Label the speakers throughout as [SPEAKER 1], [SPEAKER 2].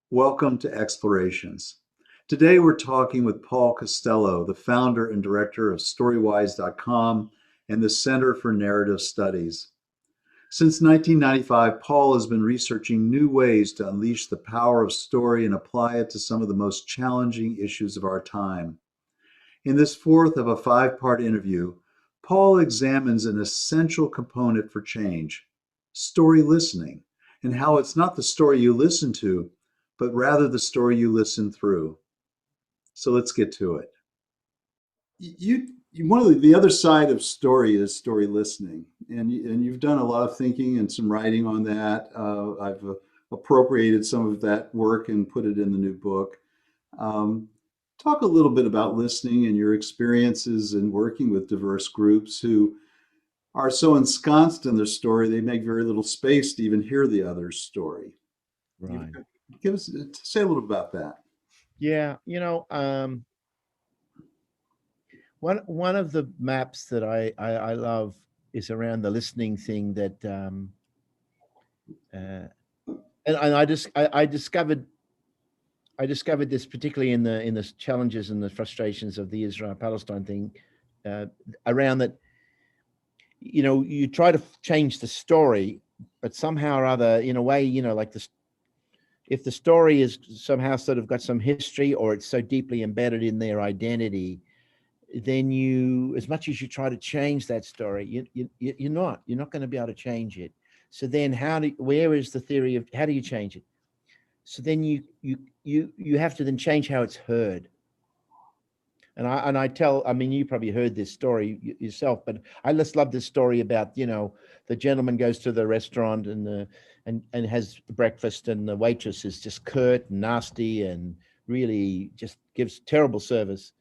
[SPEAKER 1] Welcome to Explorations. Today we're talking with Paul Costello, the founder and director of Storywise.com and the Center for Narrative Studies. Since 1995, Paul has been researching new ways to unleash the power of story and apply it to some of the most challenging issues of our time. In this fourth of a five-part interview, Paul examines an essential component for change, story listening, and how it's not the story you listen to, but rather the story you listen through. So let's get to it. One of the other side of story is story listening, and you've done a lot of thinking and some writing on that. I've appropriated some of that work and put it in the new book. Talk a little bit about listening and your experiences in working with diverse groups who are so ensconced in their story they make very little space to even hear the other's story.
[SPEAKER 2] Right.
[SPEAKER 1] Say a little about that.
[SPEAKER 2] Yeah, one of the maps that I love is around the listening thing that and I discovered this particularly in the challenges and the frustrations of the Israel-Palestine thing around that. You try to change the story, but somehow or other, in a way, like this. If the story is somehow sort of got some history or it's so deeply embedded in their identity, then as much as you try to change that story, you're not going to be able to change it. So then where is the theory of how do you change it? So then you have to then change how it's heard. And I mean, you probably heard this story yourself, but I just love this story about, the gentleman goes to the restaurant and has breakfast, and the waitress is just curt and nasty and really just gives terrible service.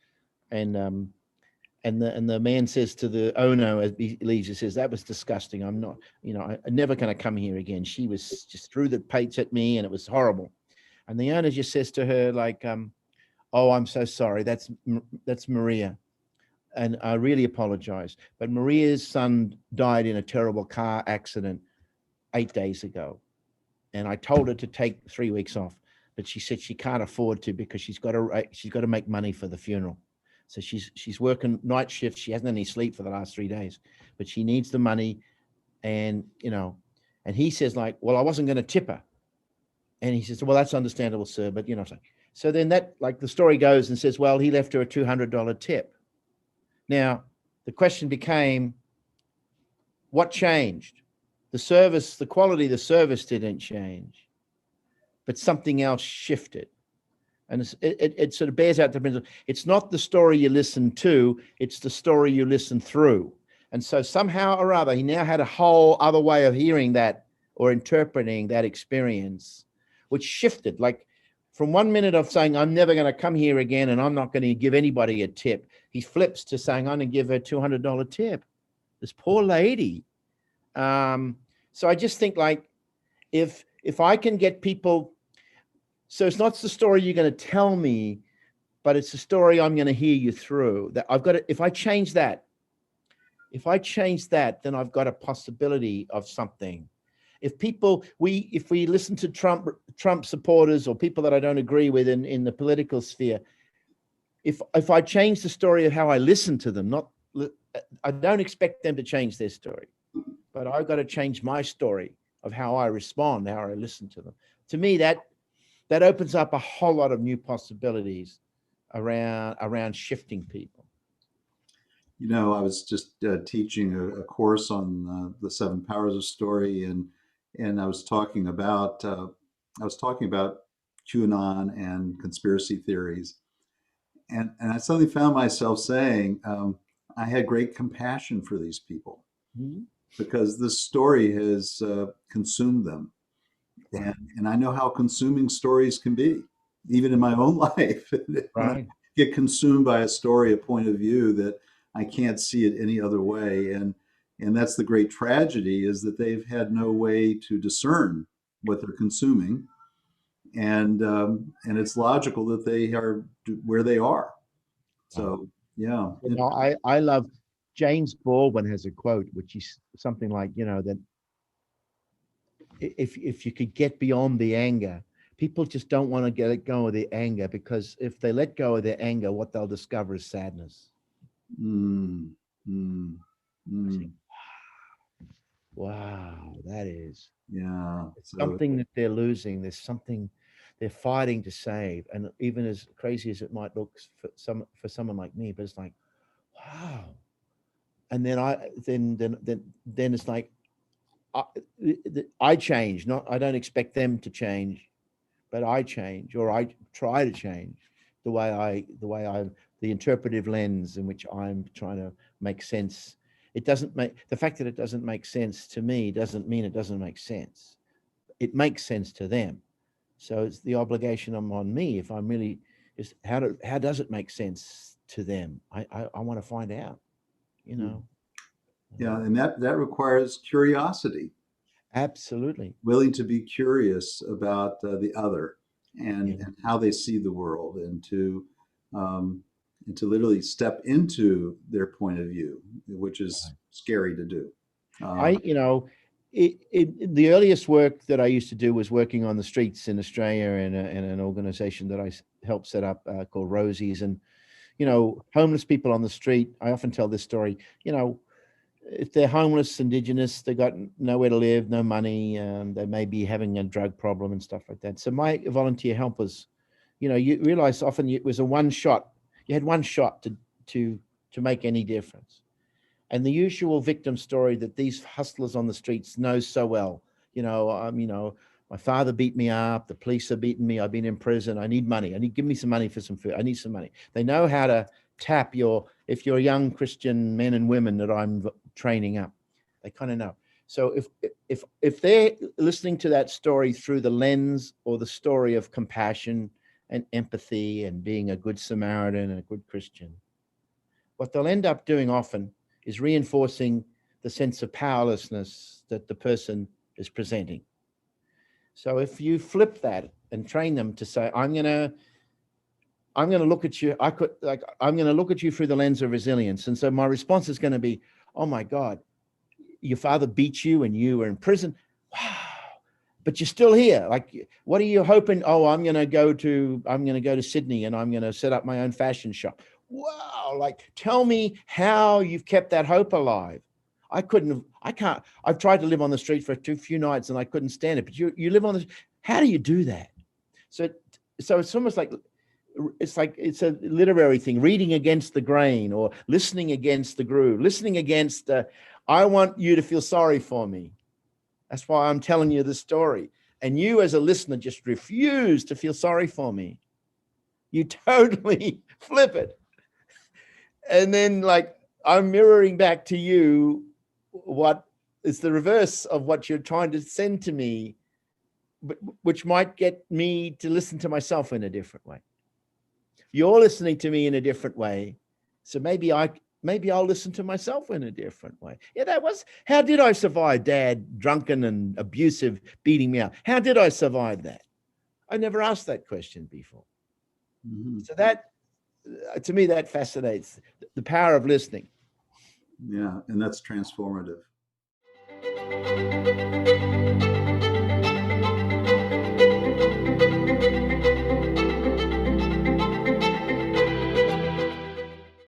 [SPEAKER 2] And the man says to the owner as he leaves, he says, "That was disgusting. I'm not, I'm never going to come here again. She was just threw the plates at me and it was horrible." And the owner just says to her, like, "Oh, I'm so sorry. That's Maria. And I really apologize. But Maria's son died in a terrible car accident 8 days ago. And I told her to take 3 weeks off, but she said she can't afford to because she's got to make money for the funeral. So she's working night shifts. She hasn't had any sleep for the last 3 days, but she needs the money. And, and he says, like, "Well, I wasn't going to tip her." And he says, "Well, that's understandable, sir. But, so then that, like, the story goes and says, well, he left her a $200 tip. Now, the question became, what changed? The service, the quality of the service didn't change, but something else shifted. And it sort of bears out the principle. It's not the story you listen to, it's the story you listen through. And so somehow or other, he now had a whole other way of hearing that or interpreting that experience, which shifted. Like, from 1 minute of saying, "I'm never going to come here again and I'm not going to give anybody a tip," he flips to saying, "I'm going to give her a $200 tip." This poor lady. So I just think, like, if I can get people, so it's not the story you're going to tell me, but it's the story I'm going to hear you through. That I've got to, if I change that, then I've got a possibility of something. If we listen to Trump supporters or people that I don't agree with in the political sphere, if I change the story of how I listen to them, I don't expect them to change their story, but I've got to change my story of how I respond, how I listen to them. To me, that opens up a whole lot of new possibilities around shifting people.
[SPEAKER 1] I was just teaching a course on the 7 powers of story, and I was talking about QAnon and conspiracy theories, and I suddenly found myself saying I had great compassion for these people because this story has consumed them, and I know how consuming stories can be, even in my own life.
[SPEAKER 2] Right.
[SPEAKER 1] Get consumed by a story, a point of view that I can't see it any other way, and that's the great tragedy, is that they've had no way to discern what they're consuming, and it's logical that they are where they are. So, yeah.
[SPEAKER 2] You know, I love James Baldwin has a quote, which is something like, you know, that if you could get beyond the anger, people just don't want to let go of the anger, because if they let go of their anger, what they'll discover is sadness.
[SPEAKER 1] Mm, mm,
[SPEAKER 2] I think,
[SPEAKER 1] mm.
[SPEAKER 2] wow, that is
[SPEAKER 1] Yeah. So,
[SPEAKER 2] something that they're losing. There's something they're fighting to save. And even as crazy as it might look for someone like me, but it's like, wow. And then then it's like, I, I change. Not I don't expect them to change, but I change, or I try to change the interpretive lens in which I'm trying to make sense. It doesn't make the fact that it doesn't make sense to me doesn't mean it doesn't make sense. It makes sense to them. So it's the obligation on me, if I'm really, is how does it make sense to them? I want to find out, you know.
[SPEAKER 1] yeah, and that requires curiosity,
[SPEAKER 2] Absolutely.
[SPEAKER 1] willing to be curious about the other
[SPEAKER 2] Yeah.
[SPEAKER 1] and how they see the world, um, and to literally step into their point of view, which is scary to do.
[SPEAKER 2] I,
[SPEAKER 1] Um,
[SPEAKER 2] you know, the earliest work that I used to do was working on the streets in Australia in an organization that I helped set up called Rosie's. And, you know, homeless people on the street, I often tell this story, you know, if they're homeless, indigenous, they got nowhere to live, no money, they may be having a drug problem and stuff like that. So my volunteer helpers, you know, you realize often it was a one shot, you had one shot to, to make any difference. And the usual victim story that these hustlers on the streets know so well, you know, my father beat me up, the police are beating me, I've been in prison, I need money, give me some money for some food, I need some money. They know how to tap if you're young Christian men and women that I'm training up, they kind of know. So if they're listening to that story through the lens or the story of compassion and empathy and being a good Samaritan and a good Christian, what they'll end up doing often is reinforcing the sense of powerlessness that the person is presenting. So if you flip that and train them to say, I'm gonna look at you, I'm gonna look at you through the lens of resilience. And so my response is going to be, oh my God, your father beat you and you were in prison. Wow. But you're still here. Like, what are you hoping? Oh, I'm going to go to Sydney and I'm going to set up my own fashion shop. Wow. Like, tell me how you've kept that hope alive. I can't, I've tried to live on the street for a few nights and I couldn't stand it, but you live on the, how do you do that? So, so it's almost like, it's a literary thing, reading against the grain or listening against the groove, listening against, I want you to feel sorry for me. That's why I'm telling you the story. And you as a listener just refuse to feel sorry for me. You totally flip it. And then like I'm mirroring back to you what is the reverse of what you're trying to send to me, but which might get me to listen to myself in a different way. You're listening to me in a different way. So maybe I'll listen to myself in a different way. Yeah, that was, how did I survive Dad drunken and abusive, beating me up? How did I survive that? I never asked that question before.
[SPEAKER 1] mhm.
[SPEAKER 2] So that, to me, that fascinates the power of listening.
[SPEAKER 1] Yeah, and that's transformative.